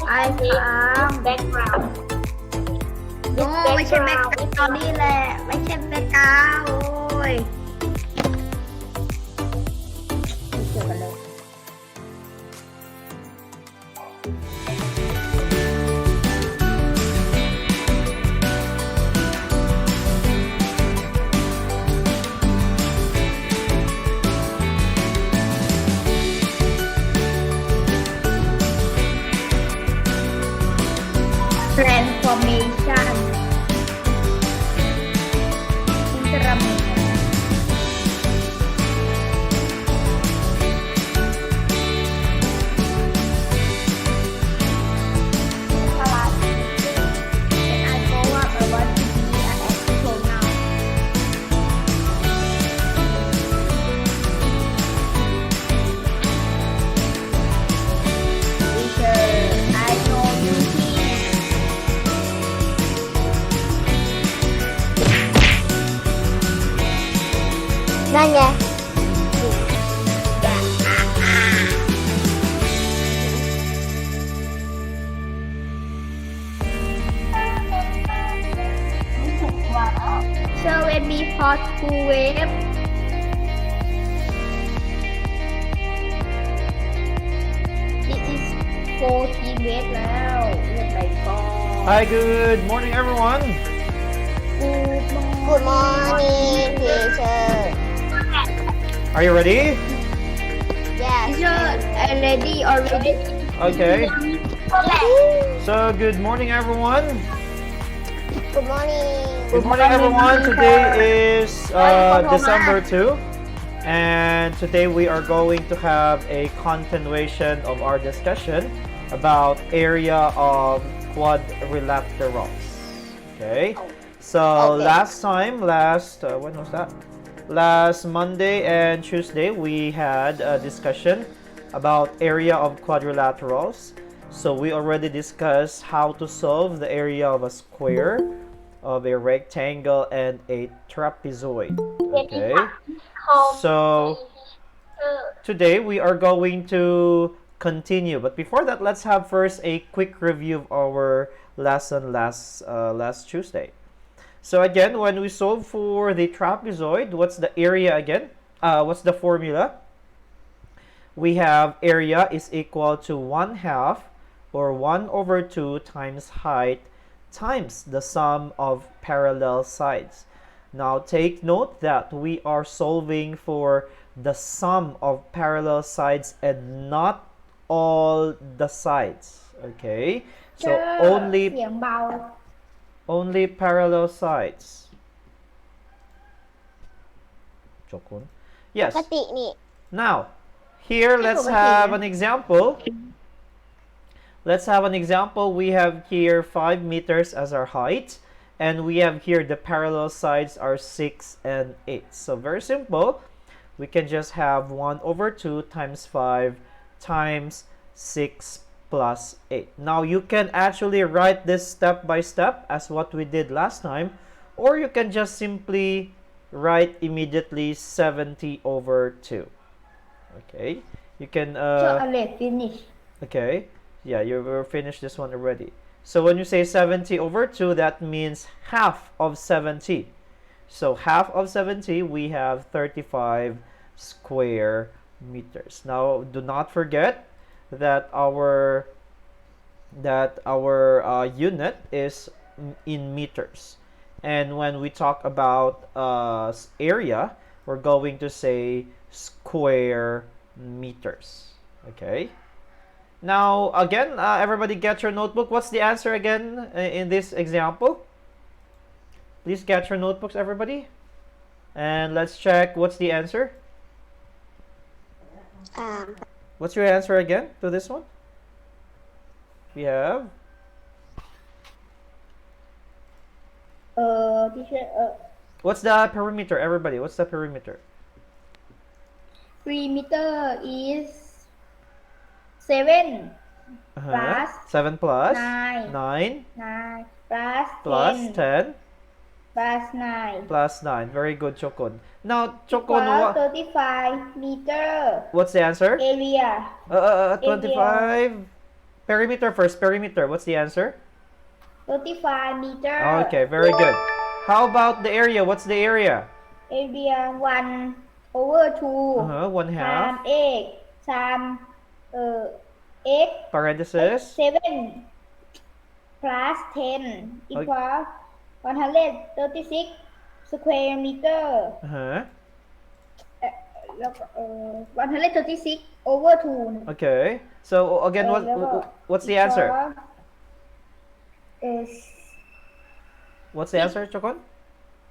ไอ้ค้าง background โอ้ไม่ใช่แบ็คกราวด์นี่แหละไม่ใช่แบ็คกราวด์โอ้ยไม่เกี่ยวกันเลย transformation interaction นั่นไง so when we hot to wave this is 14 wave แล้ว oh my god Hi, good morning, everyone. Good morning teacher Are you ready? Yes teacher I ready already Okay. So, good morning, everyone. Good morning Good morning, everyone. Today is December 2, and today we are going to have a continuation of our discussion about area of quadrilaterals. Okay. So last time, when was that? Last Monday and Tuesday, we had a discussion about area of quadrilaterals. So we already discussed how to solve the area of a square, of a rectangle, and a trapezoid. Okay. So today we are going to continue, but before that, let's have first a quick review of our lesson last Tuesday. So again, when we solve for the trapezoid, what's the area again? What's the formula? We have area is equal to 1/2 or 1/2 times height times the sum of parallel sides. Now take note that we are solving for the sum of parallel sides and not all the sides. Okay, so only parallel sides. Chokun. Yes. ปกตินี่ Now, here let's have an example. Let's have an example. We have here 5 meters as our height, and we have here the parallel sides are 6 and 8. So very simple. We can just have 1/2 times 5 times 6 plus 8. Now you can actually write this step by step as what we did last time, or you can just simply write immediately 70/2. Okay, you can so I finish okay, yeah, you will finish this one already. So when you say 70/2, that means half of 70. So half of 70, we have 35 square meters. Now do not forget that our unit is in meters, and when we talk about area, we're going to say square meters. Okay, now again, everybody get your notebook. What's the answer again in this example? Please get your notebooks, everybody, and let's check what's the answer. What's your answer again to this one? We have teacher what's the perimeter, everybody? What's the perimeter? perimeter is 7 plus 7 plus 9 9 plus 10 10 plus 9 plus 9. Very good, Chokon. Now, Chokon, equal 35 meter what's the answer? area 25 Perimeter first. Perimeter. What's the answer? 35 meter. Okay, very good. How about the area? What's the area? Area 1 over 2 1 half. times x times x Parenthesis. 7 plus 10 equal 136 square meter. แล้วก็136 over 2 Okay. So again, what's the answer? Is What's the answer, Chokon?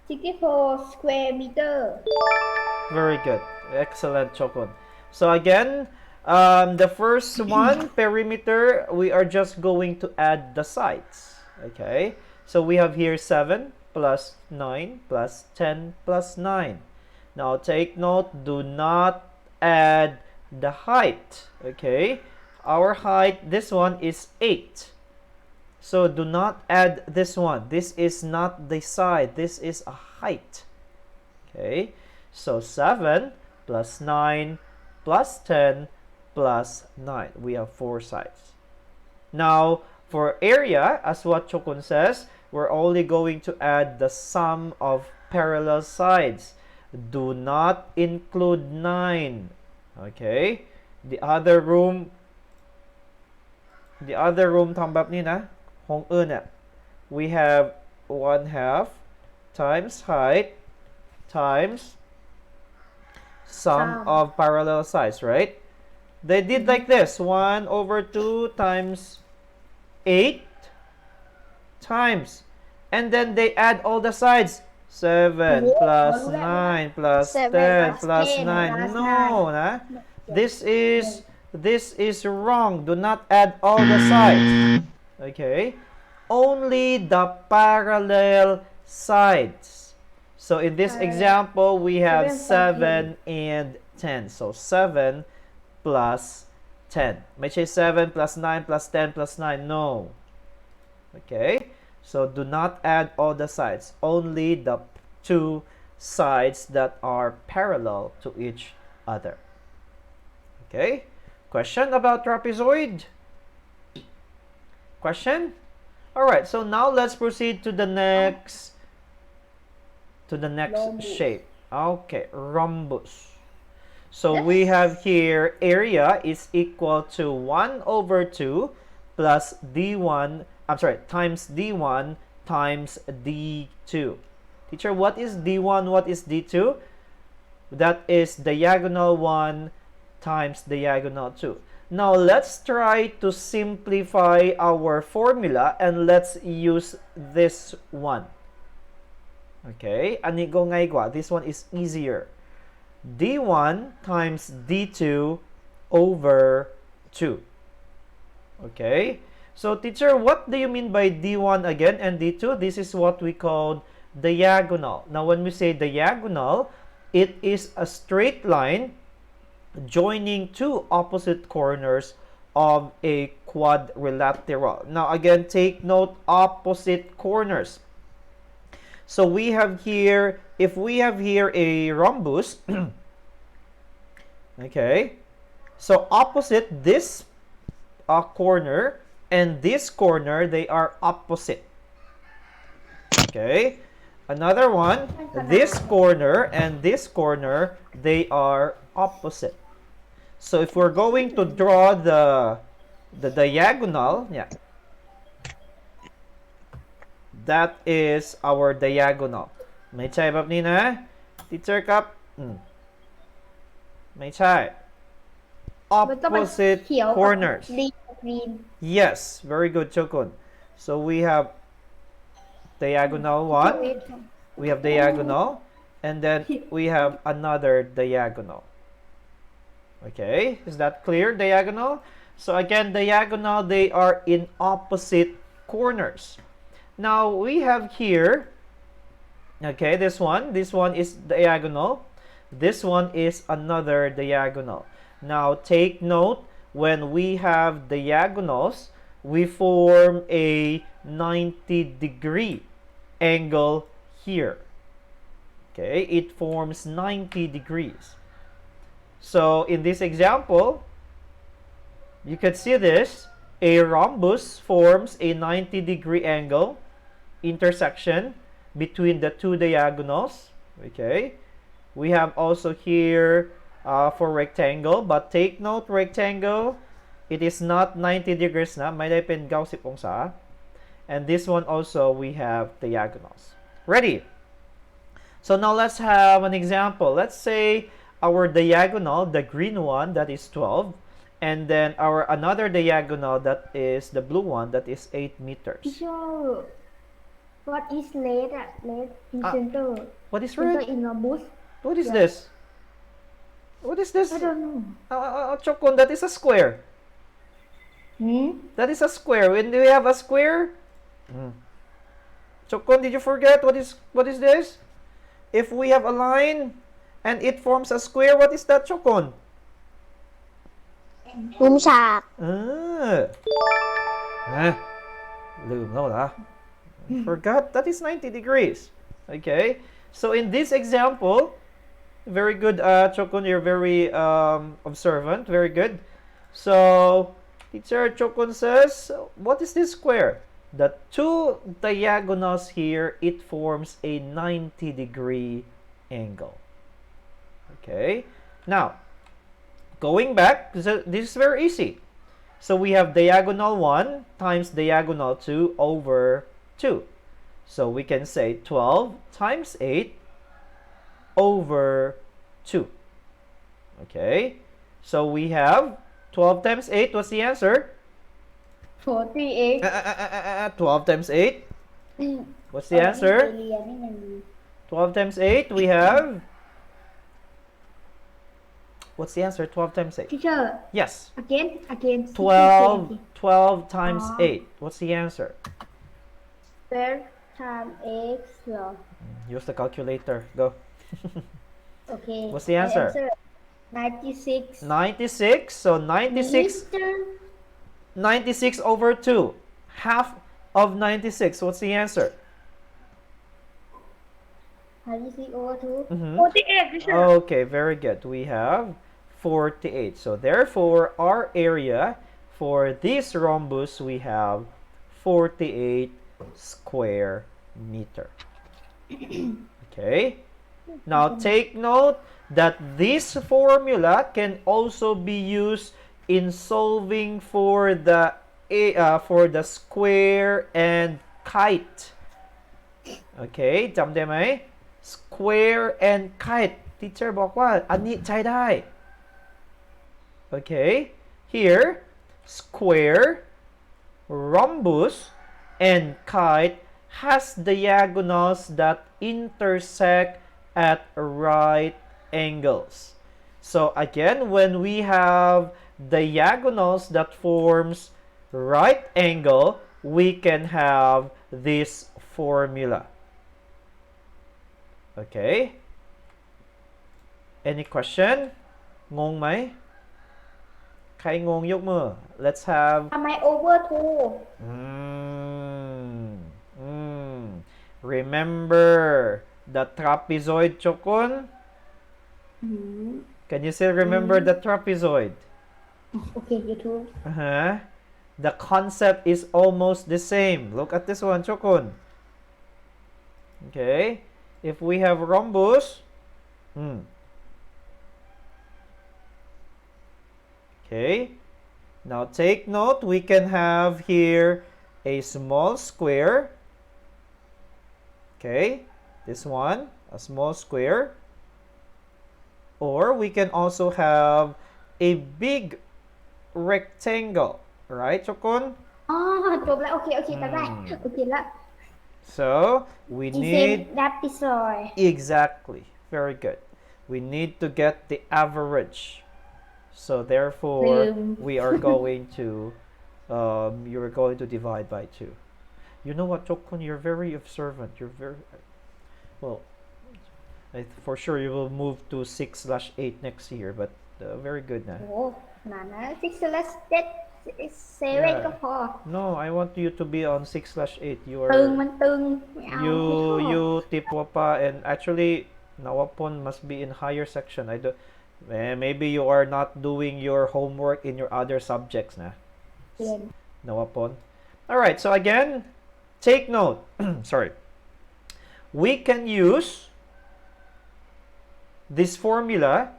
64 square meter. Very good. Excellent, Chokon. So again, the first one, perimeter, we are just going to add the sides. Okay. So we have here 7 plus 9 plus 10 plus 9. Now take note, do not add the height. Okay. Our height, this one is 8. So do not add this one. This is not the side. This is a height. Okay. So 7 plus 9 plus 10 plus 9. We have 4 sides. Now, for area, as what Chokun says, we're only going to add the sum of parallel sides. Do not include 9. Okay? The other room tambap ni na hong una. We have 1 half times height times sum of parallel sides, right? They did like this. 1 over 2 times 8 times. And then they add all the sides. 7 plus 9 plus 10 plus 9. No, na? This is wrong. Do not add all the sides. Okay? Only the parallel sides. So in this example, we have 7 and 10. So 7 plus 10. May say 7 plus 9 plus 10 plus 9. No. Okay? So do not add all the sides. Only the two sides that are parallel to each other. Okay? Question about trapezoid? Question? Alright, so now let's proceed to the next shape. Okay, rhombus. So we have here area is equal to 1 over 2 plus d1, times d1 times d2. Teacher, what is d1, what is d2? That is diagonal 1 times diagonal 2. Now, let's try to simplify our formula and let's use this one. Okay, anigo ngay gwa. This one is easier. D1 times D2 over 2. Okay, so teacher, what do you mean by D1 again and D2? This is what we call diagonal. Now, when we say diagonal, it is a straight line joining two opposite corners of a quadrilateral. Now, again, take note, opposite corners. So we have here, if we have here a rhombus, okay, so opposite this corner and this corner, they are opposite. Okay, another one, this corner and this corner, they are opposite. So if we're going to draw the diagonal, yeah, that is our diagonal. May chai bab ni na? Teacher Cup? May chai. Opposite corners. Yes, very good, Chokun. So we have diagonal 1, we have diagonal, and then we have another diagonal. Okay, is that clear? Diagonal? So again, diagonal, they are in opposite corners. Now, we have here, okay, this one is diagonal. This one is another diagonal. Now, take note, when we have diagonals, we form a 90-degree angle here. Okay, it forms 90 degrees. So, in this example, you can see this. A rhombus forms a 90-degree angle intersection between the two diagonals. Okay. We have also here for rectangle, but take note, rectangle, it is not 90 degrees na, may dipin 90 ongsa. And this one also, we have diagonals. Ready? So now let's have an example. Let's say our diagonal, the green one, that is 12. And then our another diagonal, that is the blue one, that is 8 meters. Teacher, what is red? Red in center. What is Center red? in a bush. What is this? What is this? I don't know. Chokon, that is a square. That is a square. When do we have a square? Chokon, did you forget what is this? If we have a line and it forms a square, what is that, Chokon? มุมฉาก ลืมแล้วเหรอ Forgot, that is 90 degrees. Okay, so in this example, very good, Chokon, you're very observant, very good. So teacher Chokon says, what is this square? The two diagonals here, it forms a 90-degree angle. Okay, now going back, this is very easy. So we have diagonal 1 times diagonal 2 over 2. So we can say 12 times 8 over 2. Okay, so we have 12 times 8. What's the answer? 48. 12 times 8. What's the answer? 12 times 8, we have... What's the answer? 12 times 8. Teacher, Yes. again. 12 times 8. What's the answer? 12 times x. Use the calculator. Go. Okay. What's the answer? 96. 96. So 96. 96 over 2. Half of 96. What's the answer? 96 over 2. 48. Teacher. Okay, very good. We have 48. So therefore, our area for this rhombus, we have 48 square meter. Okay. Now take note that this formula can also be used in solving for the square and kite. Okay, จำได้ไหม square and kite teacher บอกว่าอันนี้ใช้ได้ Okay, here square, rhombus, and kite has diagonals that intersect at right angles. So again, when we have diagonals that forms right angle, we can have this formula. Okay. Any question? งงไหม ใครงงยกมือ Let's have ทำไม over 2? Remember the trapezoid, Chokon? Can you still remember the trapezoid? Okay, YouTube. The concept is almost the same. Look at this one, Chokon. Okay, if we have rhombus, okay, now take note, we can have here a small square. Okay, this one, a small square. Or we can also have a big rectangle, right, Chokon? จบแล้ว โอเคจำได้ โอเคละ So we need trapezoid. exactly, very good. We need to get the average. So therefore, we are going to you're going to divide by 2. You know what, Chokon? You're very observant. You're very well. For sure, you will move to 6/8 next year, but very good now. โอ้นานนะ6/7 ก็พอ No, I want you to be on 6/8. You ตึง are มันตึงไม่เอา you tipwapa, and actually nawapon must be in higher section. Maybe you are not doing your homework in your other subjects na. เรียน Nawapon. All right, so again, take note. Sorry. We can use this formula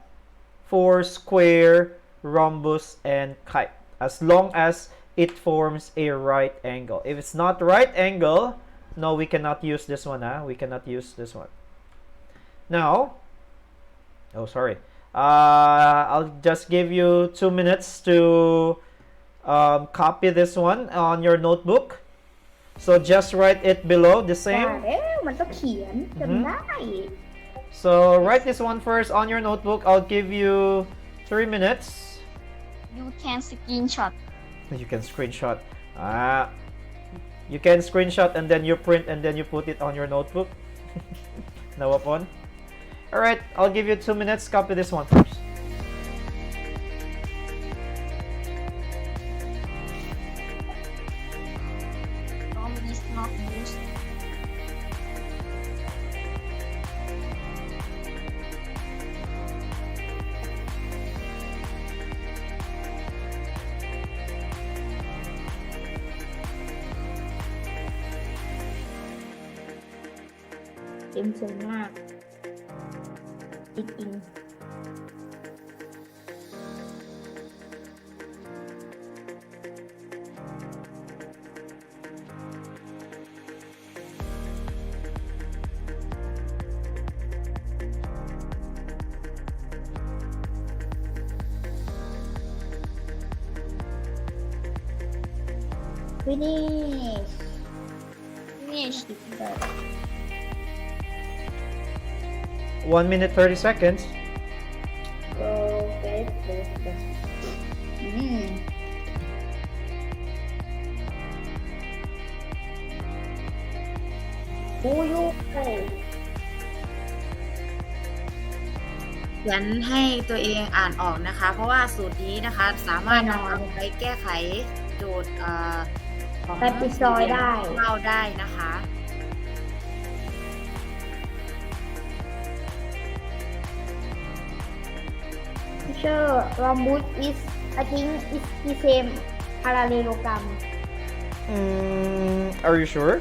for square, rhombus, and kite as long as it forms a right angle. If it's not right angle, no, we cannot use this one. We cannot use this one. Now, oh, sorry. I'll just give you 2 minutes to copy this one on your notebook. So just write it below the ว่า same. แล้วมันต้องเขียนจำได้ So write this one first on your notebook. I'll give you 3 minutes. You can screenshot. You can screenshot. You can screenshot and then you print and then you put it on your notebook. Nawapon. All right, I'll give you 2 minutes. Copy this one first. Tom is not used. Em sờ nha. Ít in. Finish. Finish. 1 minute 30 seconds. Okay. Uyu. เขียนให้ตัวเองอ่านออกนะคะ เพราะว่าสูตรนี้นะคะสามารถนำเอาไปแก้ไขโจทย์ของ ไปปิดซอยได้ เราได้นะคะ Teacher, rhombus is, I think, is the same parallelogram. Are you sure?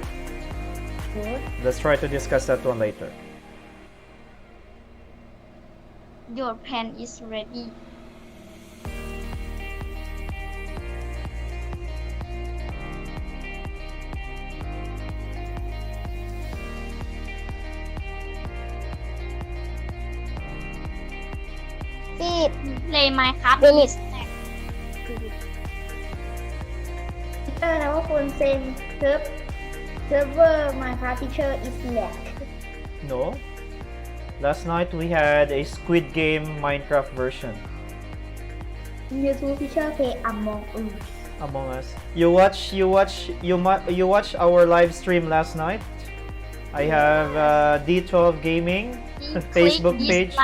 Good. Let's try to discuss that one later. Your pen is ready. Play Minecraft is Teacher, now phone same server Minecraft teacher is lag. No. Last night we had a Squid Game Minecraft version. YouTube teacher play Among Us. Among Us. You watch our live stream last night. I have D12 Gaming Facebook page.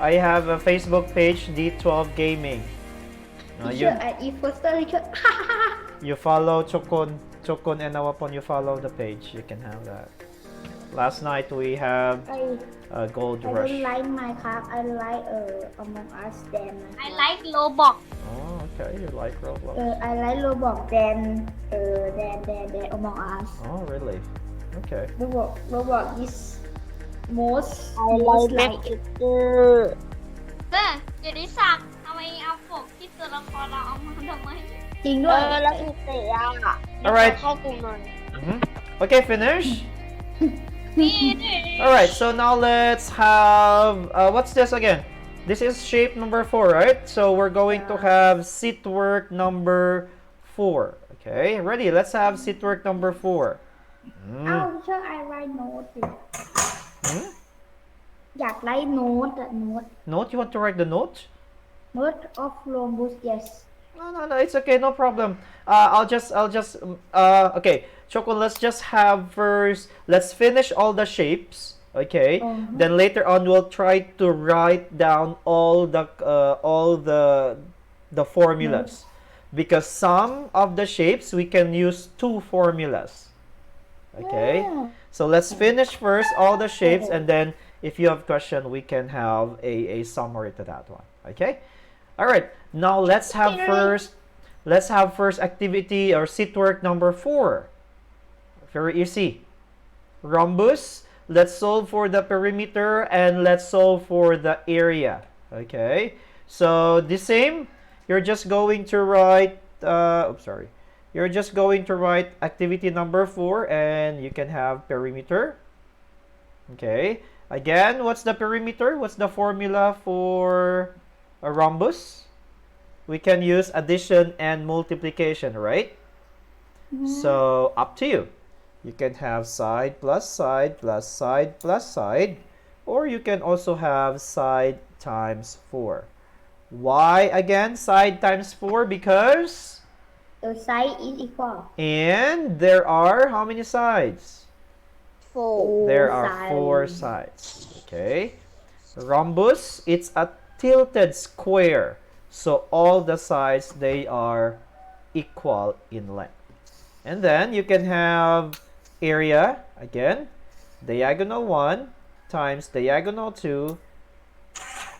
I have a Facebook page, D12 Gaming. Teacher and imposter teacher. You follow Chokon and Nawapon, you follow the page. You can have that. Last night we have Gold I Rush. don't like Minecraft. I like Among Us than I like Roblox. Oh, okay. You like Roblox. I like Roblox than Among Us. Oh, really? Okay. Roblox is most like เดี๋ยวดิสักทำไมเอาปกที่ตัวละครเราเอามาทำไม จริงด้วย แล้วอีเตะอ่ะ All right. เข้ากลุ่มหน่อย Okay, finish. All right. So now let's have what's this again? This is shape number 4, right? So we're going to have seat work number 4. Okay, ready? Let's have seat work number 4. อ้าวเชื่อไอไรโน้ตอยากไล่โน้ตอะโน้ต Note? You want to write the note? Note of Rhombus, yes. No, it's okay, no problem. Okay, Chokon, let's just have first, let's finish all the shapes, okay? Then later on, we'll try to write down all the formulas. Because some of the shapes, we can use 2 formulas, okay? So let's finish first all the shapes, and then if you have question, we can have a summary to that one, okay? All right, now let's have first Let's have first activity or seat work number 4. Very easy. Rhombus. Let's solve for the perimeter and let's solve for the area. Okay. So the same. You're just going to write. You're just going to write activity number 4 and you can have perimeter. Okay. Again, what's the perimeter? What's the formula for a rhombus? We can use addition and multiplication, right? So up to you. You can have side plus side plus side plus side, or you can also have side times 4. Why again side times 4? Because The side is equal. and there are how many sides? 4 There are 4 sides. Okay. Rhombus, it's a tilted square. So all the sides, they are equal in length. And then you can have area, again, diagonal 1 times diagonal 2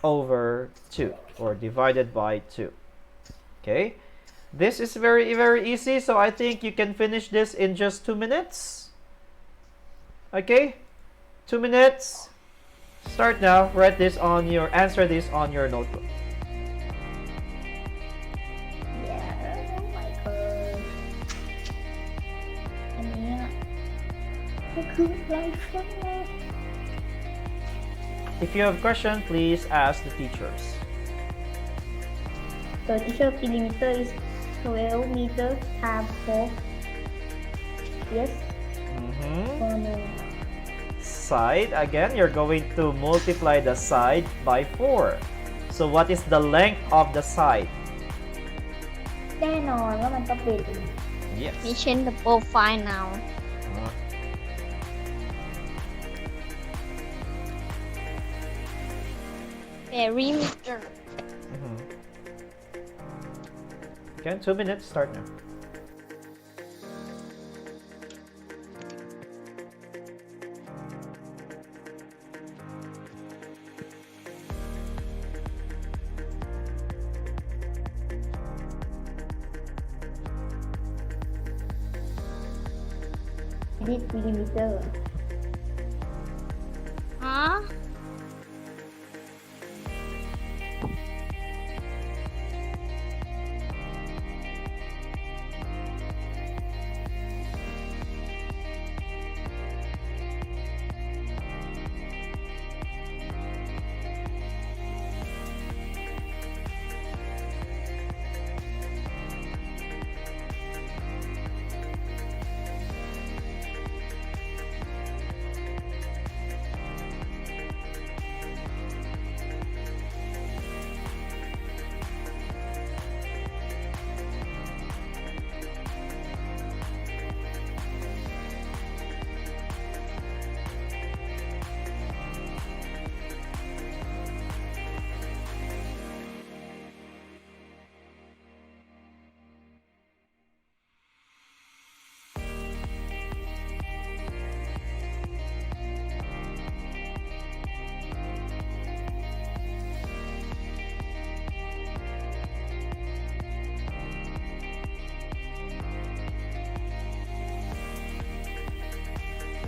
over 2, or divided by 2. Okay. This is very, very easy. So I think you can finish this in just 2 minutes. Okay. 2 minutes. Start now. Write this on your, answer this on your notebook. Yeah, oh my god. อันเนี้ยก็คือไรฟ้า If you have question, please ask the teachers. The teacher perimeter is 12 meters times 4. Yes. Oh no. Side, again, you're going to multiply the side by 4. So what is the length of the side? แน่นอนว่ามันก็เป็น Yes. We change the profile now. Perimeter. Again, 2 minutes, start now. this perimeter. Huh?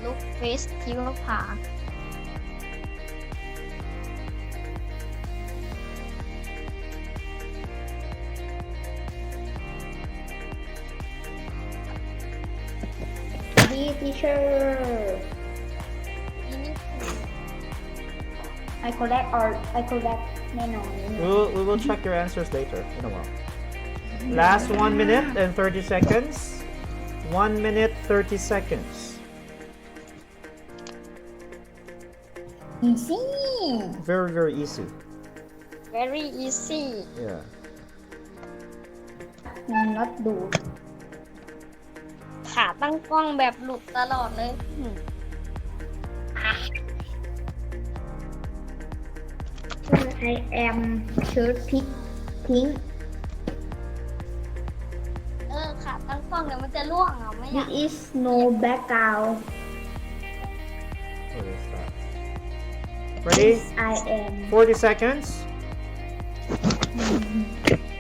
Look face ที่ว่าผา This teacher. I correctแน่นอน We will check your answers later in a while. Last 1 minute and 30 seconds. 1 minute, 30 seconds. Easy. Very, very easy. very easy Yeah. Not do. ขาตั้งกล้องแบบหลุดตลอดเลย I am shirt pink. ขาตั้งกล้องเดี๋ยวมันจะล่วงอ่ะไม่อยาก This is no background. What is that? Ready? I am 40 seconds.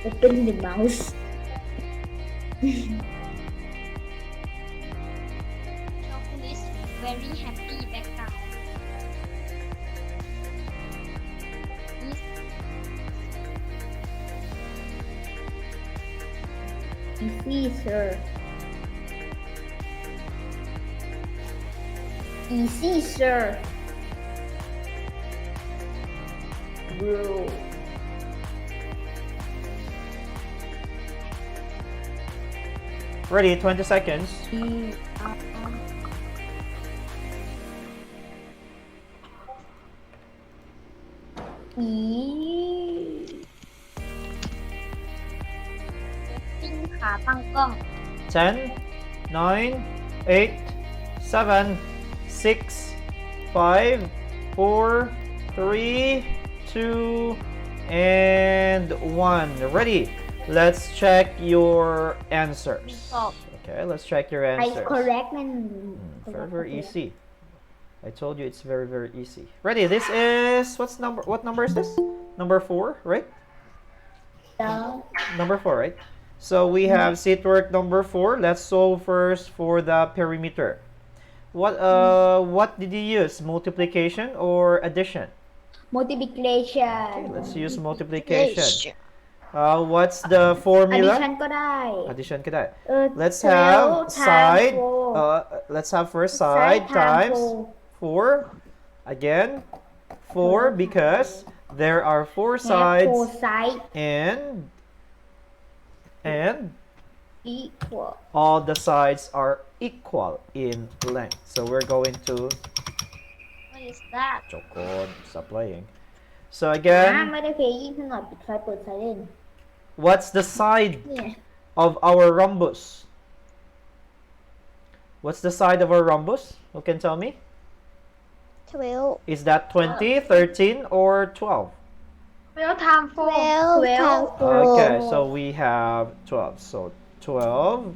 open the mouse. Chocolate very happy background. Easy, sir. Easy, sir. Bro. Ready, 20 seconds. E. ปิ้งขาตั้งกล้อง 10, 9, 8, 7, 6, 5, 4, 3, 2, and 1. Ready? Let's check your answers. Okay, let's check your I answers. correct man. Very, very easy. I told you it's very, very easy. Ready? This is what number is this? Number 4, right? Yeah. Number 4, right? So we have seat work number 4. Let's solve first for the perimeter. What did you use? Multiplication or addition? Multiplication. Okay, let's use multiplication. What's the formula? Addition ก็ได้ Addition ก็ได้ Let's 12 have times side. 4. Let's have first side times 4. Again, 4 because there are 4 Have sides 4 sides and equal. all the sides are equal in length. So we're going to What is that Chokon, stop playing. So อ่า again, ไม่ได้เพลย์ยิ่งถนอดปิดไฟเปิดไฟเล่น what's the side เนี่ย of our rhombus? What's the side of our rhombus? Who can tell me? 12. Is that 20, 13, or 12? 12 times 4 12 times 4. Okay, so we have 12. So 12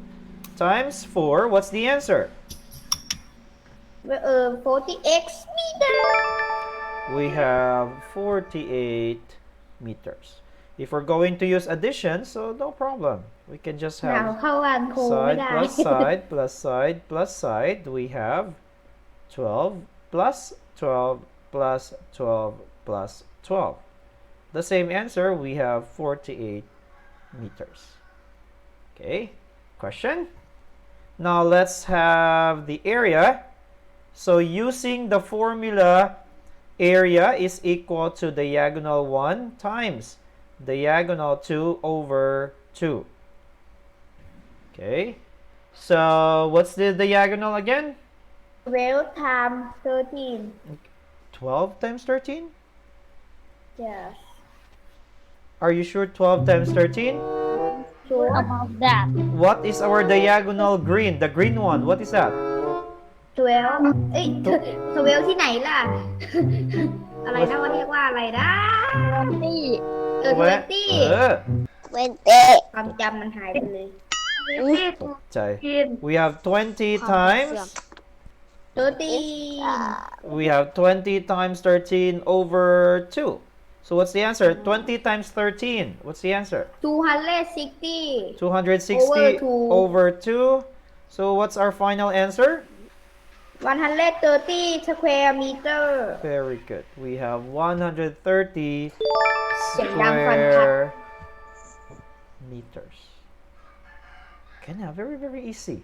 times 4. What's the answer? 40x meter We have 48 meters. If we're going to use addition, so no problem. We can just หนาว have เข้าวันโคไม่ side ได้ plus side plus side plus side. We have 12 plus 12 plus 12 plus 12. The same answer, we have 48 meters. Okay, question? Now let's have the area. So using the formula, area is equal to diagonal 1 times diagonal 2 over 2. Okay, so what's the diagonal again? 12 times 13 12 times 13? yes Are you sure 12 times 13? sure about that What is our diagonal green? The green one, what is that? 12 เอ้ย12ที่ไหนล่ะ อะไรนะว่าเรียกว่าอะไรนะ20 20. ความจำมันหายไปเลย We have 20 times 13 we have 20 times 13 over 2. So what's the answer? 20 times 13. What's the answer? 260 260 over 2. over 2. So what's our final answer? 130 square meter Very good. We have 130 Square square meters. Okay, now very, very easy.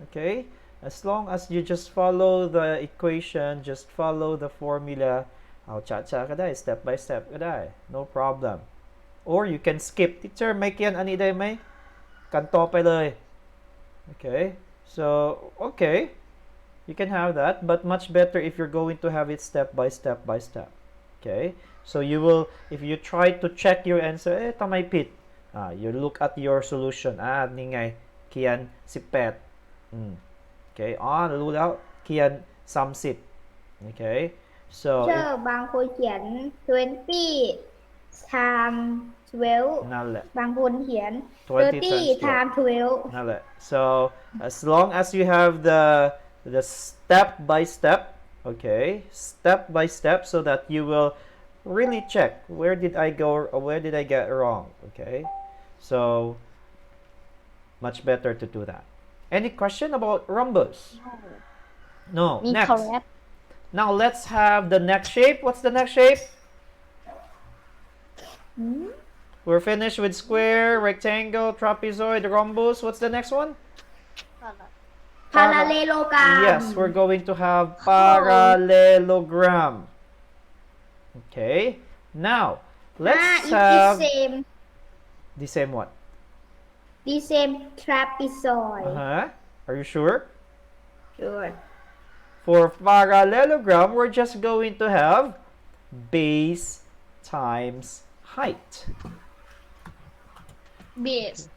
Okay, as long as you just follow the equation, just follow the formula. เอาช้าๆก็ได้ step by step ก็ได้ no problem. Or you can skip. Teacher ไม่เขียนอันนี้ได้ไหมกันต่อไปเลย Okay, so okay, you can have that, but much better if you're going to have it step by step by step. Okay, so you will, if you try to check your answer,ทำไมผิด you look at your solution. นี่ไงเขียน18 Okay, รู้แล้วเขียน30 Okay, so เชื่อบางคนเขียน20 times 12 นั่นแหละ บางคนเขียน 20 30 times 12 นั่นแหละ so as long as you have the step by step, okay, step by step, so that you will really check where did I go or where did I get wrong. Okay, so Much better to do that. Any question about rhombus? No. Me Next. correct. Now let's have the next shape. What's the next shape? We're finished with square, rectangle, trapezoid, rhombus. What's the next one? Parallelogram. Yes, we're going to have parallelogram. Okay. Now, let's have It's the same. the same what? The same trapezoid. Are you sure? Sure. For parallelogram, we're just going to have base times height. Base.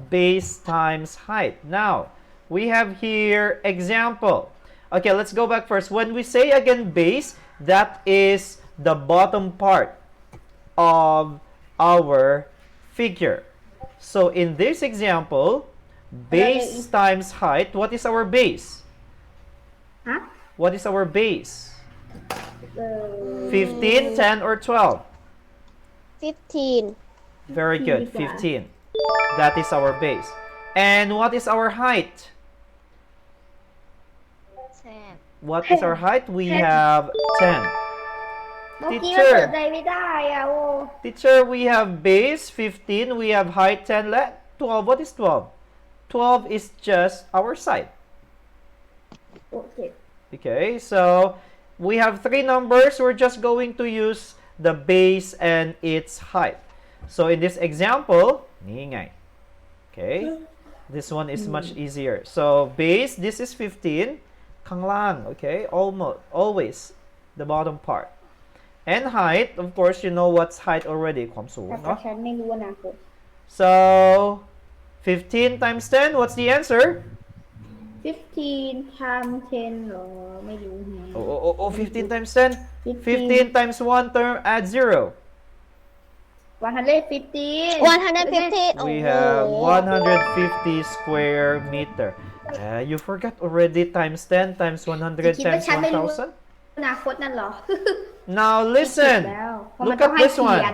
Base times height. Now, we have here example. Okay, let's go back first. When we say again base, that is the bottom part of our figure. So in this example, base times height, what is our base? Huh? What is our base? 15, 10, or 12? 15. Very good, 15. That is our base. And what is our height? 10. What is our height? We have 10. เมื่อกี้มันเปิดใจ Teacher, ไม่ได้อ่ะโอ้ teacher, we have base 15, we have height 10, let 12. What is 12? 12 is just our side. โอเค Okay, so we have three numbers. We're just going to use the base and its height. So in this example, okay, this one is much easier. So base, this is 15. Kanglang, okay, always the bottom part. And height, of course, you know what's height already. ความสูง แต่ เนาะ ฉันไม่รู้อนาคต So 15 times 10, what's the answer? 15 times 10เหรอไม่รู้แฮะ Oh, 15 times 10. 15 times 1 term, add 0. 115 115. We have 150 square meter. You forgot already times 10 times 100 คิดว่า times ฉันไม่รู้ 1000. อนาคตนั่นเหรอ Now listen. แล้วเพราะมัน Look ต้อง at ให้ this เขียน one.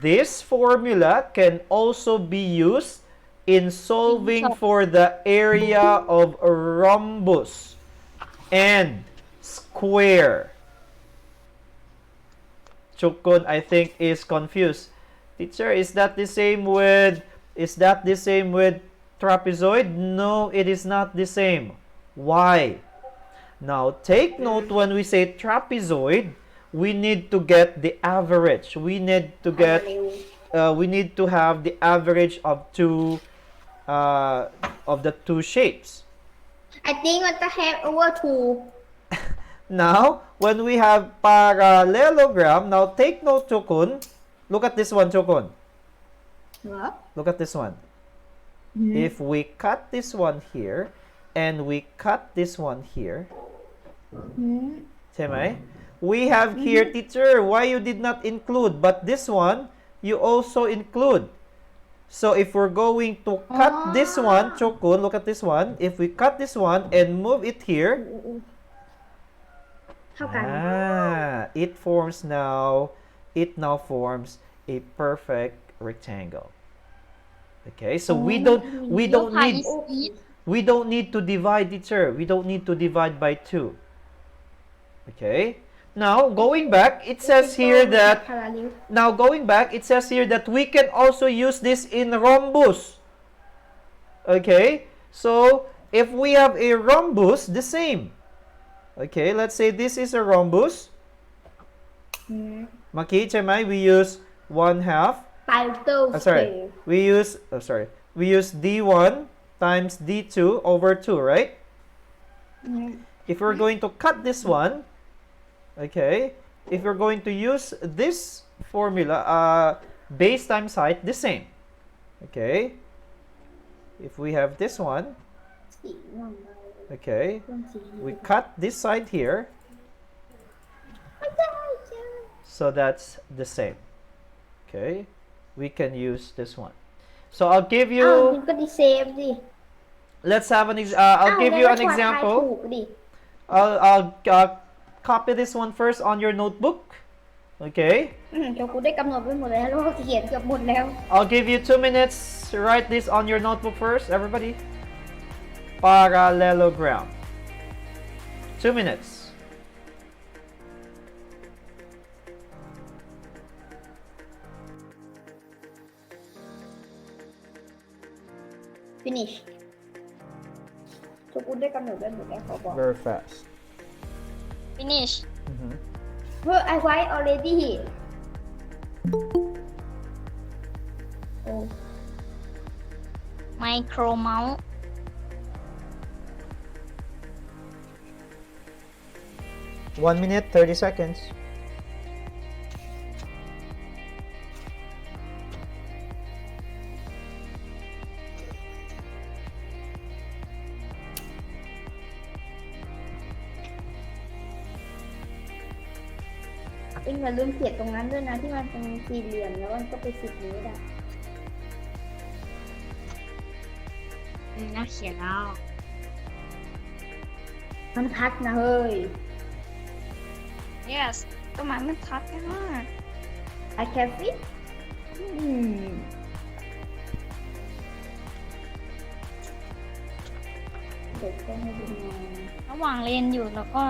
This formula can also be used in solving for the area of a rhombus and square. Chukun, I think, is confused. Teacher, is that the same with trapezoid? No, it is not the same. Why? Now, take note when we say trapezoid, we need to get the average. We need to have the average of the two shapes. I think มันจะ have over 2 Now, when we have parallelogram, now take note, Chokun. Look at this one, Chokun. เหรอ Look at this one. If we cut this one here, and we cut this one here, we have here, teacher, why you did not include, but this one, you also include. So if we're going to cut this one, Chokun, look at this one. If we cut this one and move it here, เท่ากัน it now forms a perfect rectangle. Okay, so we don't need to divide, teacher. We don't need to divide by 2. Okay. Now going back, it says here that we can also use this in rhombus. Okay. So if we have a rhombus, the same. Okay, let's say this is a rhombus. Maki, Chemai, we use 1/2. We use D1 times D2 over 2, right? If we're going to cut this one, okay, if we're going to use this formula, base times height, the same. Okay, if we have this one, okay, we cut this side here, so that's the same. Okay, we can use this one. So I'll give you. ก็ดีเซฟดิ Let's have I'll give you an example. I'll copy this one first on your notebook. Okay. โชกุนได้กำหนดไว้หมดแล้วแล้วก็เขียนเกือบหมดแล้ว I'll give you 2 minutes to write this on your notebook first, everybody. Parallelogram. 2 minutes. finish โชกุนได้กำหนดไว้หมดแล้วขอบอก Very fast. finish Mhm. I write already oh micro mouse 1 minute, 30 seconds.อย่าลืมเขียนตรงนั้นด้วยนะที่มันเป็นสี่เหลี่ยมแล้วมันก็เป็น10 นิ้วอ่ะ น่าเขียนแล้ว มันทัดนะเฮ้ย yes ก็มันไม่ทัดกันมาก I can fit เด็กก็ไม่ดูงาน ระหว่างเรียนอยู่แล้วก็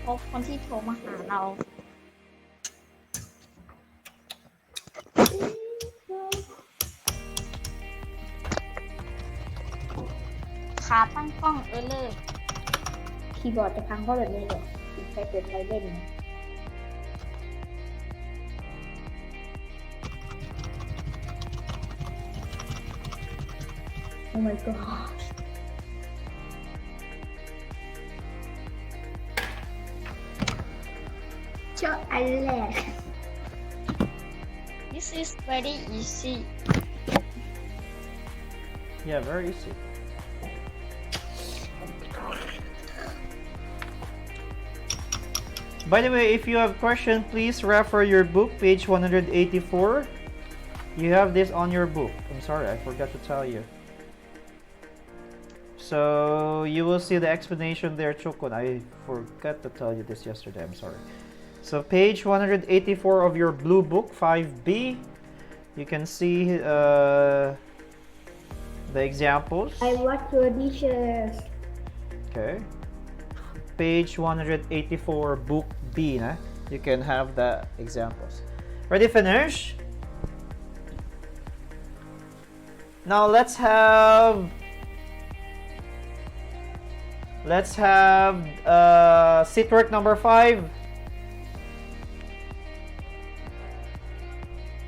พบคนที่โทรมาหาเรา ขาตั้งกล้องเลย คีย์บอร์ดจะพังเพราะแบบนี้เลยปิดไฟเปิดไฟเล่นโอ้ my god เจ้าอันแรก this is very easy Yeah, very easy. By the way, if you have question, please refer your book, page 184. You have this on your book. I'm sorry, I forgot to tell you. So you will see the explanation there, Chokun. I forgot to tell you this yesterday. I'm sorry. So page 184 of your blue book, 5B. You can see the examples. I wash your dishes Okay. Page 184, book B. Nah? You can have the examples. Ready, finish? Now let's have sit work number 5.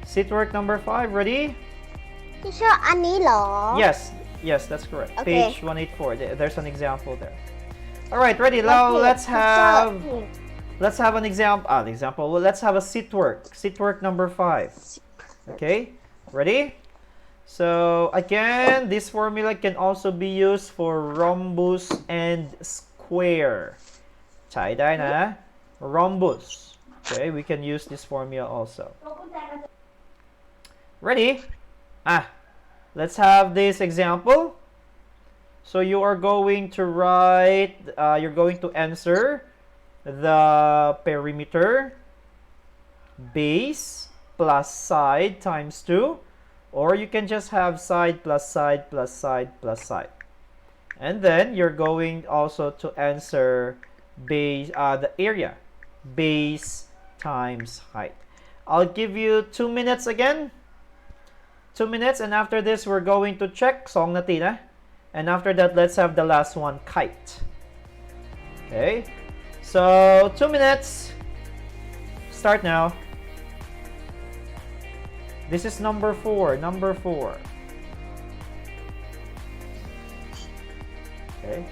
Sit work number 5. Ready? ที่ชอบอันนี้เหรอ Yes, that's correct. Okay. Page 184. There's an example there. All right, ready? Now let's have an example. Well, let's have a sit work. Sit work number 5. Okay, ready? So again, this formula can also be used for rhombus and square. ใช้ได้นะ rhombus. Okay, we can use this formula also. Ready? Let's have this example. So you are going to write, you're going to answer the perimeter, base plus side times 2, or you can just have side plus side plus side plus side. And then you're going also to answer base, the area, base times height. I'll give you 2 minutes again. 2 minutes, and after this we're going to check song natin, eh? And after that, let's have the last one, kite. Okay, so 2 minutes. Start now. This is number 4. Okay.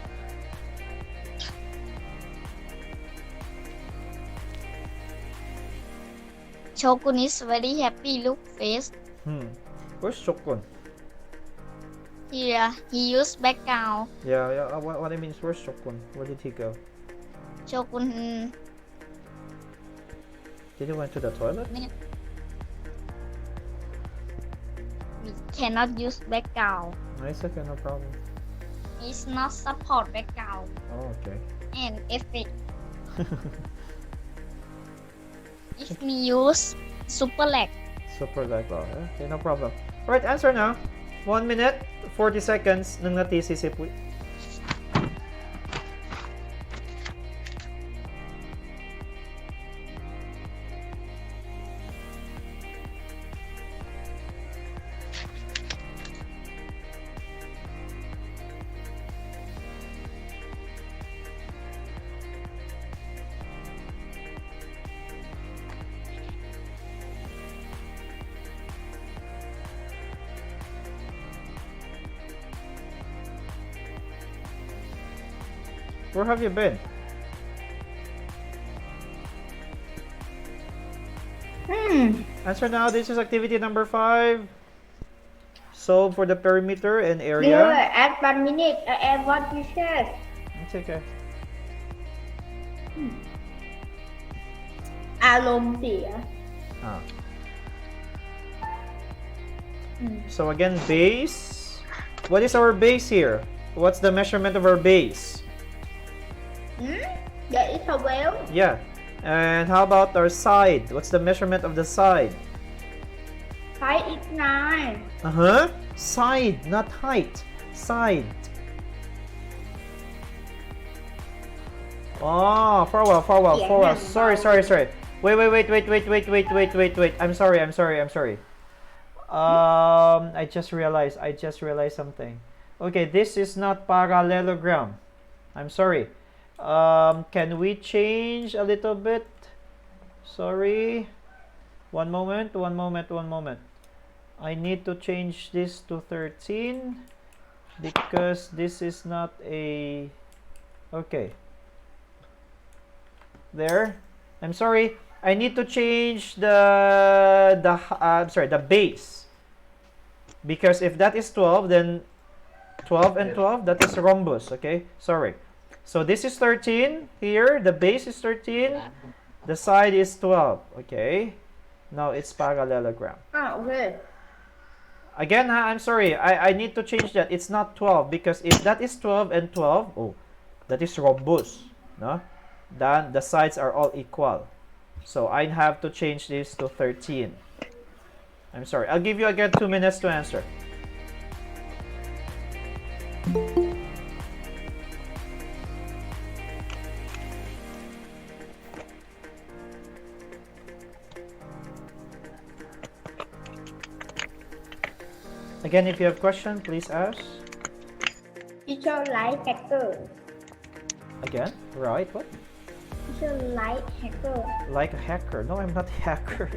Chokun is very happy look face Where's Chokun? here he used background Yeah. What I mean is, where's Chokun? Where did he go? Chokun Did he went to the toilet? we cannot use background Nice, okay, no problem. it's not support background Oh, okay. and effect if me use super lag. Super lag law. Okay, no problem. Alright, answer now. 1 minute, 40 seconds nang natisi si Puy. Where have you been? Answer now. This is activity number 5. Solve for the perimeter and area. At 1 minute, I want to share. It's okay. อารมณ์เสีย Ah. So again, base. What is our base here? What's the measurement of our base? There is a well. Yeah. And how about our side? What's the measurement of the side? 5 is 9. Uh-huh. Side, not height. Side. Oh, for a while. Yeah. Sorry. Wait. I'm sorry. I just realized something. Okay, this is not parallelogram. I'm sorry. Can we change a little bit? Sorry. One moment. I need to change this to 13 because this is not a... Okay. There. I'm sorry. I need to change the base. Because if that is 12, then 12 and 12, that is rhombus, okay? Sorry. So this is 13 here, the base is 13, the side is 12, okay? Now it's parallelogram. Okay. Again, I'm sorry, I need to change that. It's not 12 because if that is 12 and 12, oh, that is rhombus, no? Then the sides are all equal. So I have to change this to 13. I'm sorry. I'll give you again 2 minutes to answer. Again, if you have question, please ask. Teacher like hacker. Again, right? What? Teacher like hacker. Like a hacker? No, I'm not a hacker.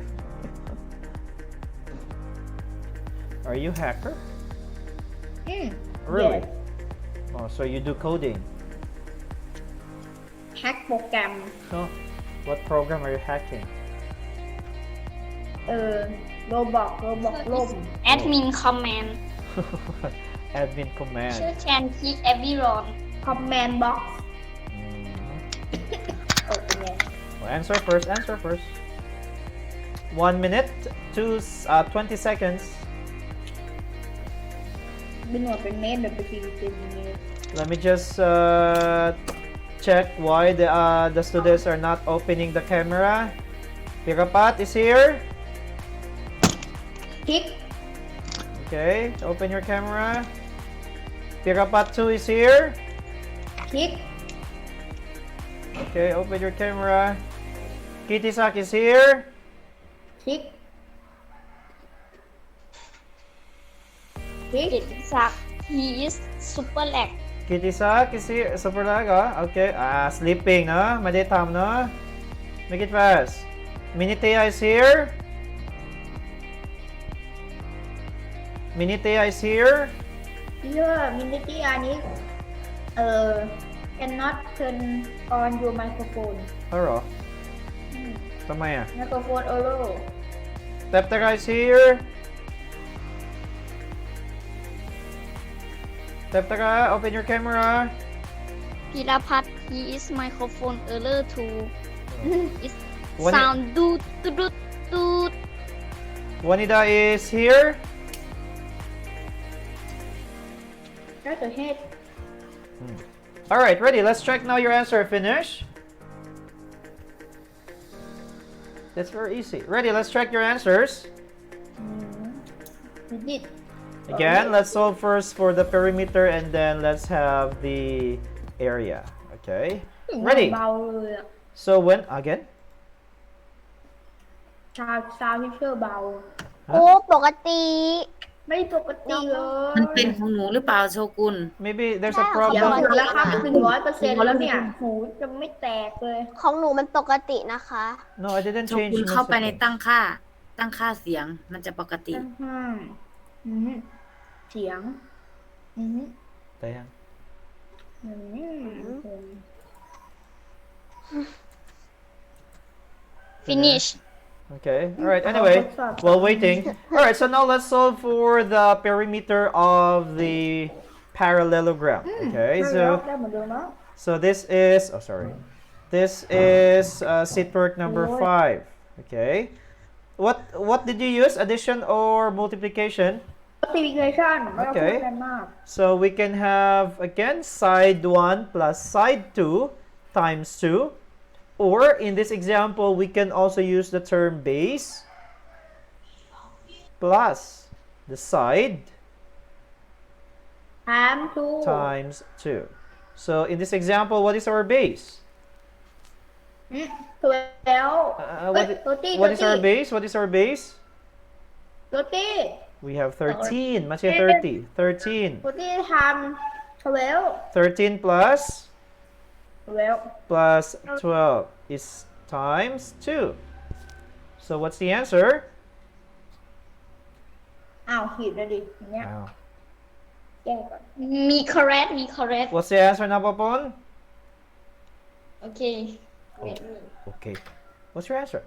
Are you a hacker? Really? Yes. Oh, so you do coding? แฮกโปรแกรม Oh, what program are you hacking? โรบอกล่ม Admin command. Admin command. Teacher can keep everyone. คอมแมนด์บ็อกซ์ โอเค Well, answer first. 1 minute to 20 seconds. เป็นหน่วยเป็นเมตรหรือเป็นเซนติเมตร Let me just check why the students are not opening the camera. Pirapat is here. คลิก Okay, open your camera. Pirapat 2 is here. คลิก Okay, open your camera. Kitisak is here. คลิกคลิก Kitisak, he is super lag. Kitisak is here. Super lag, ah? Okay. Sleeping, no? Madaytime, no? Make it fast. Minitea is here. Minitea is here. เยอะมินิตี้อันนี้ cannot turn on your microphone Aro. Tamaya. microphone olo Teptera is here. Teptera, open your camera. Pirapat, he is microphone error too. It Wani- sound doot doot doot. Wanida is here. that's the head Alright, ready. Let's check now your answer. Finish. That's very easy. Ready? Let's check your answers. We did. Again, let's solve first for the perimeter and then let's have the area. Okay. Ready? เบาเลยอะ So when again? ซาวที่เชื่อเบา โอ้ปกติ ไม่ปกติเลย มันเป็นของหนูหรือเปล่าโชกุน Maybe there's a เดี๋ยว problem. แล้วครับ100%แล้วเนี่ยหูจะไม่แตกเลย ของหนูมันปกตินะคะ No, I didn't โช change กุน my เข้าไปใน setting. ตั้งค่าเสียงมันจะปกติ อืมเสียง Dayan. อืม finish Okay. All right. Anyway, while waiting. All right. So now let's solve for the perimeter of the parallelogram. Okay. ได้เหมือนเดิมแล้ว So this is. Oh, sorry. This is seat work number 5. Okay. What did you use? Addition or multiplication? multiplication ไม่ต้องพูดอะไรมาก So we can have again side 1 plus side 2 times 2. Or in this example, we can also use the term base plus the side times 2. So in this example, what is our base? ถูกแล้ว What is our base? What is our base? ตัวตี้ We have 13. Much 30. 13. ตัวตี้ทำ12 13 plus 12 plus 12 is times 2. So what's the answer? อ้าวผิดเลยดิอย่างเนี้ย Wow. แก้ก่อน มี correct มี correct What's the answer now, Popon? โอเค Okay. What's your answer?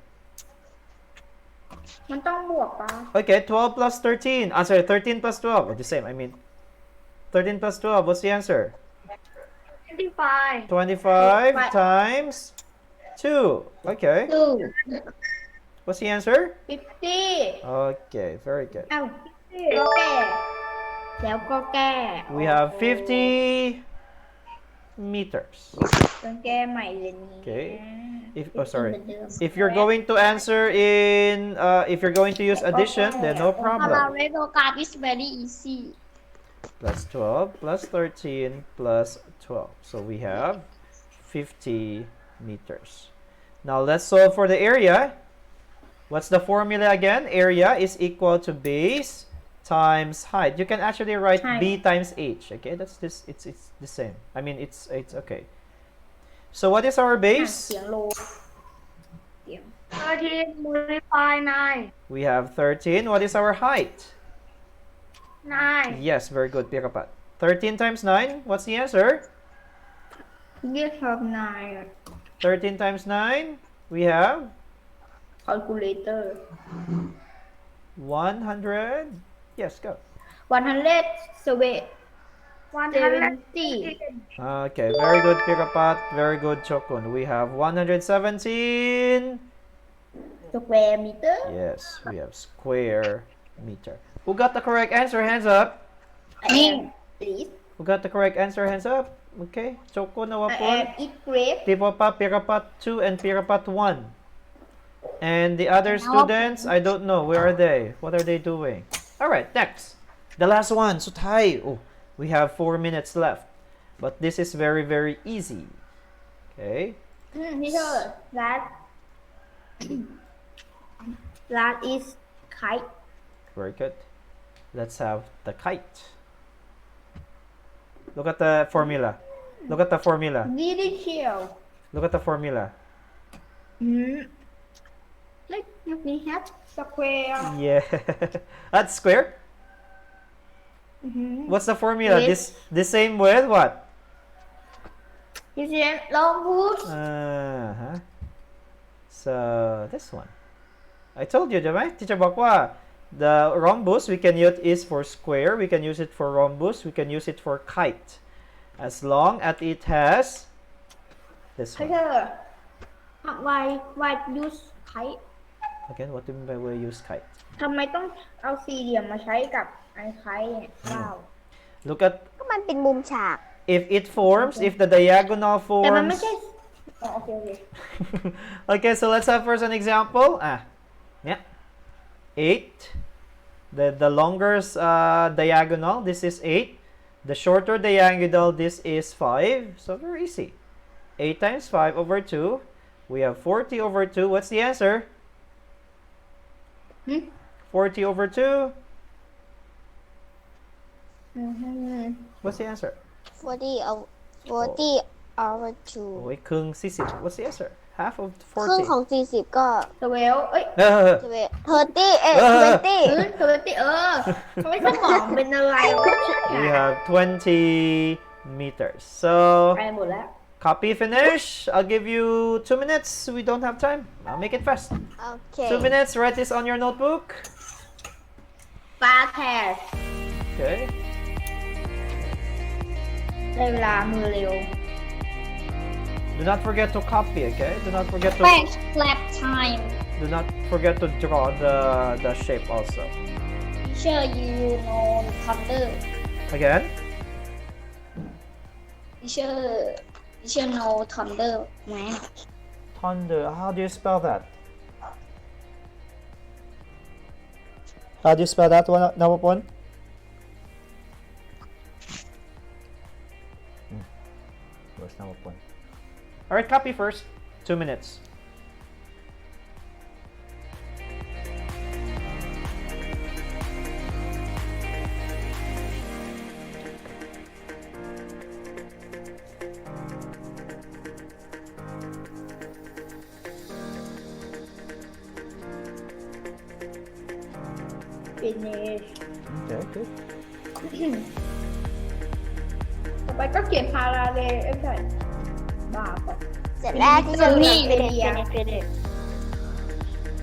มันต้องบวกปะ Okay, 12 plus 13. Sorry, 13 plus 12. Oh, the same, I mean. 13 plus 12. What's the answer? 25 25 times 2. Okay. What's the answer? 50 Okay, very good. อ้าวก็แก้แล้วก็แก้ We have 50 meters. ต้องแก้ใหม่เลยนี่ Okay. If เหมื sorry. อนเดิม If you're going to answer in if you're going to use addition, then no problem. Parallelogram is very easy Plus 12 plus 13 plus 12. So we have 50 meters. Now let's solve for the area. What's the formula again? Area is equal to base times height. You can actually write b times h. Okay, that's this. It's the same. I mean, it's okay. So what is our อ่ะ base? เสียงโลเสียง 13 multiply 9 We have 13. What is our height? 9 Yes, very good. Pirapat. 13 times 9. What's the answer? เรียกทำนาย 13 times 9. We have calculator 100. Yes, go. 170 Okay, very good, Pirapat. Very good, Chokun. We have 117. square meter Yes, we have square meter. Who got the correct answer? Hands up. and please Who got the correct answer? Hands up. Okay. Chokun, and Nawapon. it great Tipapa, Pirapat 2, and Pirapat 1. And the other students, I don't know. Where are they? What are they doing? All right, next. The last one, Sutai. Oh, we have 4 minutes left. But this is very, very easy. Okay. teacher that is kite Very good. Let's have the kite. Look at the formula. Look at the formula. really chill Look at the formula. let me have square Yeah. That's square. What's the formula? Yes. This same with what? you see long wood Uh-huh. So this one. I told you, diba? Teacher Bakwa, the rhombus we can use is for square. We can use it for rhombus. We can use it for kite. As long as it has this one. teacher why use kite Again, what do you mean by we use kite? ทำไมต้องเอาสี่เหลี่ยมมาใช้กับไอ้ไคต์เนี่ยเจ้า Look at ก็มันเป็นมุมฉาก if it forms, if the diagonal แต่มันไม่ forms. ใช่ Oh, okay. Okay, so let's have first an example. Yeah. 8. The longer diagonal, this is 8. The shorter diagonal, this is 5. So very easy. 8 times 5 over 2. We have 40 over 2. What's the answer? 40 over 2. What's the answer? 40 over 2 โอ้ยครึ่ง40 What's the answer? Half of ครึ่ง 40. ของ40ก็ 12 เอ้ย 30 ทำไมสมองเป็นอะไรวะ We have 20 meters. So ไปหมดแล้ว copy finish. I'll give you 2 minutes. We don't have time. I'll make it fast. โอเค 2 minutes. Write this on your notebook. ปลาแทส Okay. ได้เวลามือเร็ว Do not forget to copy. Okay. Do not forget to Thanks clap time do not forget to draw the shape also. Teacher you know thunder Again. Teacher know thunder ไหม Thunder. How do you spell that? How do you spell that one, Nawapon? Where's Nawapon? Alright, copy first. 2 minutes. finish Okay, good. ต่อไปก็เขียนพาราเลเอ้ยไม่ใช่บ้าก่อน เสร็จแล้วที่จะมี finish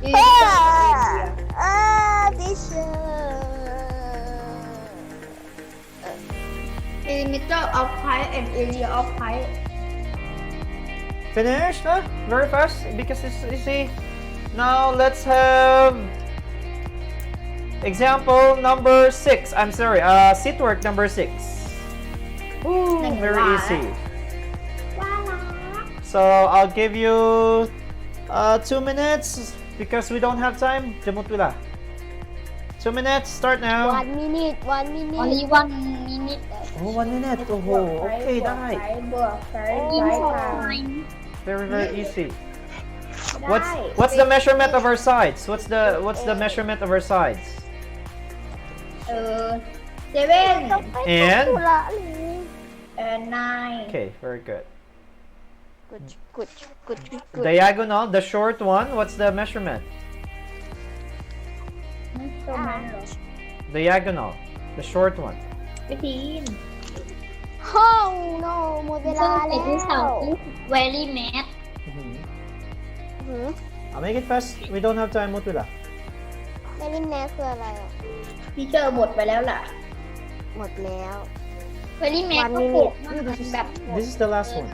teacher perimeter of height and area of height Finished? Huh? Very fast because it's easy. Now let's have example number 6. I'm sorry, seat work number 6. Ooh, very easy. So I'll give you 2 minutes because we don't have time. Jemut wala. 2 minutes, start now. 1 minute only 1 minute Oh, 1 minute. Oh, okay, ได้ บวกไซส์ค่ะ Very, very easy. What's the measurement of our sides? What's the measurement of our sides? 7 And 9 okay, very good. good Diagonal, the short one. What's the measurement? ตรงนั้นเหรอ Diagonal, the short one. ห้องโนหมดเวลาแล้ว very mad I'll make it fast. We don't have time. Mutula. ไม่ได้แม่คืออะไรอ่ะ พี่เชอร์หมดไปแล้วล่ะ หมดแล้ว very mad 1 ก็ minute ปวดมากแบบ This is the last one.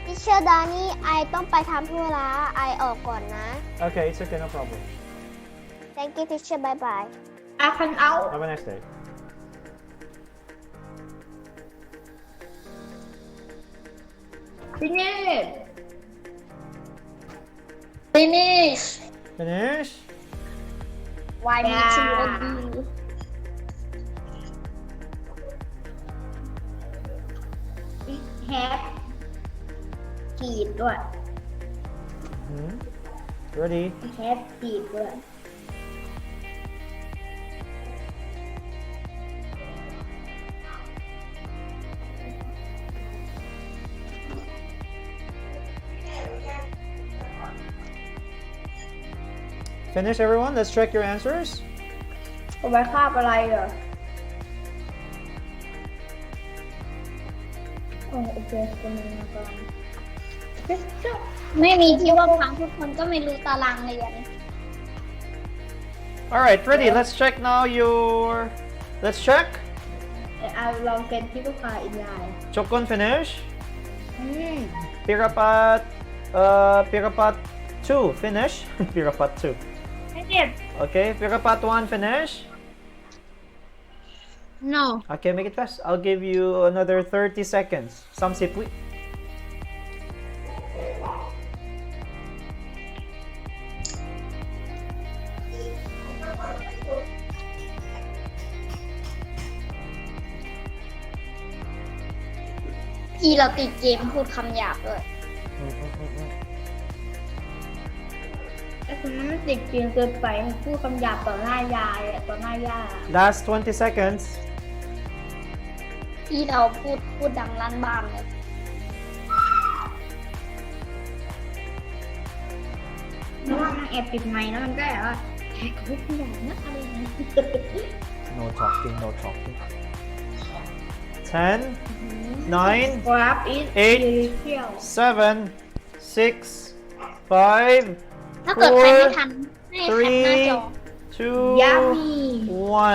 Teacher ดานี่ไอต้องไปทำธุระไอออกก่อนนะ Okay, it's okay, no problem. Thank you teacher bye bye อาคันเอา Have a nice day. finish finish Finish. why me Yeah. to have ขีดด้วย Ready? have ขีดด้วย Finish, everyone. Let's check your answers. เอาไว้คาบอะไรเหรอโอเคคนนึงมาก่อน ไม่มีที่ว่าพังทุกคนก็ไม่รู้ตารางเรียน All right, ready. Let's check now. Let's check. เอาลองเป็นที่ลูกค้าอินไลน์ Chokon finish. Pirapat Pirapat 2, finish. Pirapat 2. I did. Okay, Pirapat 1, finish. No. Okay, make it fast. I'll give you another 30 seconds. Samsipwi. พี่เราติดเกมพูดคำหยาบด้วย แต่คุณไม่ติดเกมเกินไปพูดคำหยาบต่อหน้ายายอะต่อหน้าย่า Last 20 seconds. พี่เราพูดดังลั่นบ้านเลย เพราะว่ามันแอบปิดไมค์แล้วมันก็แบบว่าแค่พูดคำหยาบนะอะไรอย่างเงี้ย No talking, no talking. 10, 9, ครับอีท Eight เที่ยว 7, 6, 5, ถ้าเกิดใครไม่ทันให้แคปหน้าจอ 2, ยามี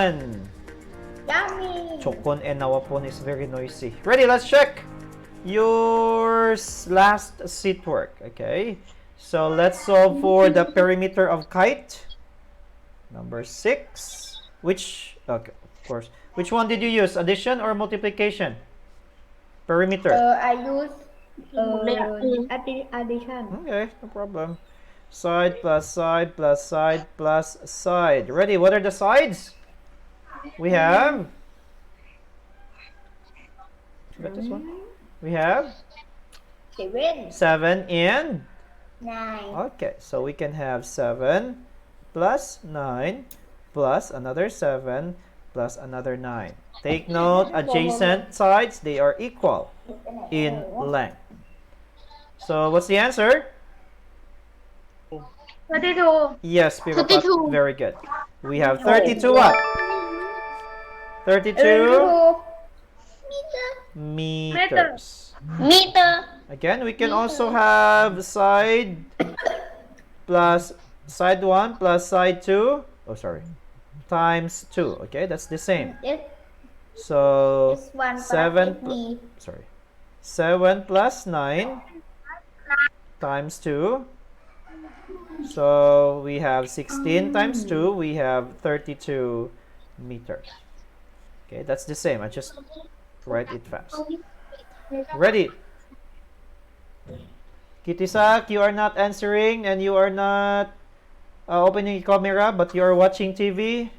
1. ยามี Chokon and Nawapon is very noisy. Ready, let's check your last seat work. Okay, so let's solve for the perimeter of kite. Number 6. Which, okay, of course. Which one did you use? Addition or multiplication? Perimeter. I use addition Okay, no problem. Side plus side plus side plus side. Ready? What are the sides? We have. Got this one? We have 7 7 and 9 okay, so we can have 7 plus 9 plus another 7 plus another 9. Take note, adjacent sides, they are equal in length. So what's the answer? 32 Yes, Pirapat, 32. very good. We have 32 what? 32 meters. มีเตอร์ Again, we can also have side plus side 1 plus side 2. Oh, sorry. Times 2. Okay, that's the same. this So, this one 7 B sorry. 7 plus 9 times 2. So, we have 16 times 2. We have 32 meters. Okay, that's the same. I just write it fast. Ready? Kitisak, you are not answering and you are not opening your camera, but you are watching TV.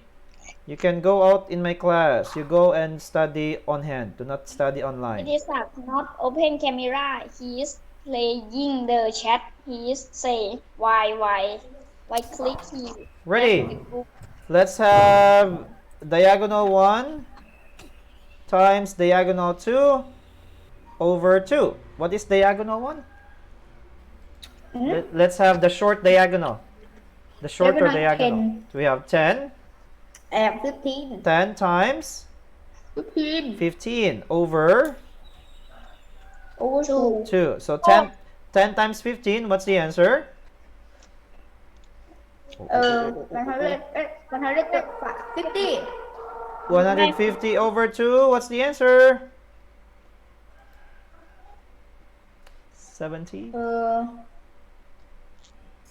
You can go out in my class. You go and study on hand. Do not study พิ online. ธีศักดิ์ not open camera he is playing the chat he is say why click here Ready? Let's have diagonal 1 times diagonal 2 over 2. What is diagonal 1? Let's have the short diagonal. The shorter Diagonal diagonal. So we have 10. 15 10 times 15 15 over over 2 2. So 10 times 15, what's the answer? 150 150 over 2, what's the answer? 70?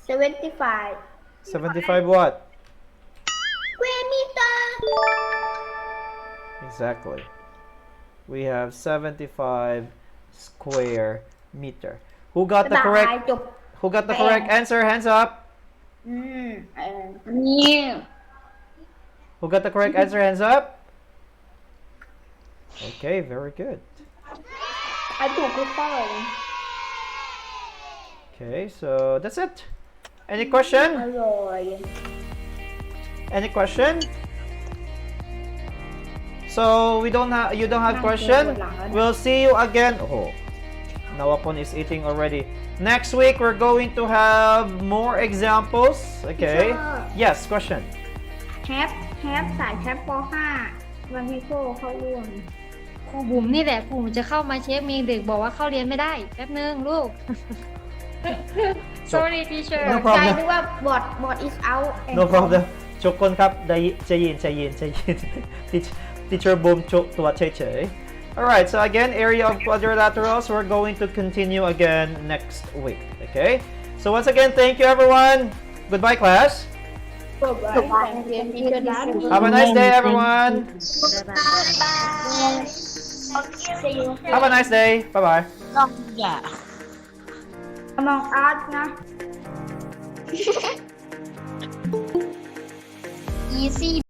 75 75 what? square meter Exactly. We have 75 square meter. Who got the correct จบ Who got the correct answer? Hands up. นี่ Who got the correct answer? Hands up. Okay, very good. ใครถูกคือเท่าไหร่ Okay, so that's it. Any question? อร่อย Any question? So we don't have you don't have question. We'll see you again. Oh, Nawapon is eating already. Next week we're going to have more examples. Okay. Yes, question. แฮปสายแฮปป .5 วันพิโซเข้าร่วม ครูบุ๋มนี่แหละครูบุ๋มจะเข้ามาเช็คมีเด็กบอกว่าเข้าเรียนไม่ได้แป๊บนึงลูก sorry teacher No ใจ problem. นึกว่าบอด is out No problem. ทุกคนครับใจเย็น Teacher Boom ตัวเฉยๆ Alright, so again, area of quadrilaterals, we're going to continue again next week. Okay. So once again, thank you everyone. Goodbye, class. Thank you, teacher Daddy. Have a nice day, everyone. See you. Have a nice day. Bye-bye. Among us นะ Easy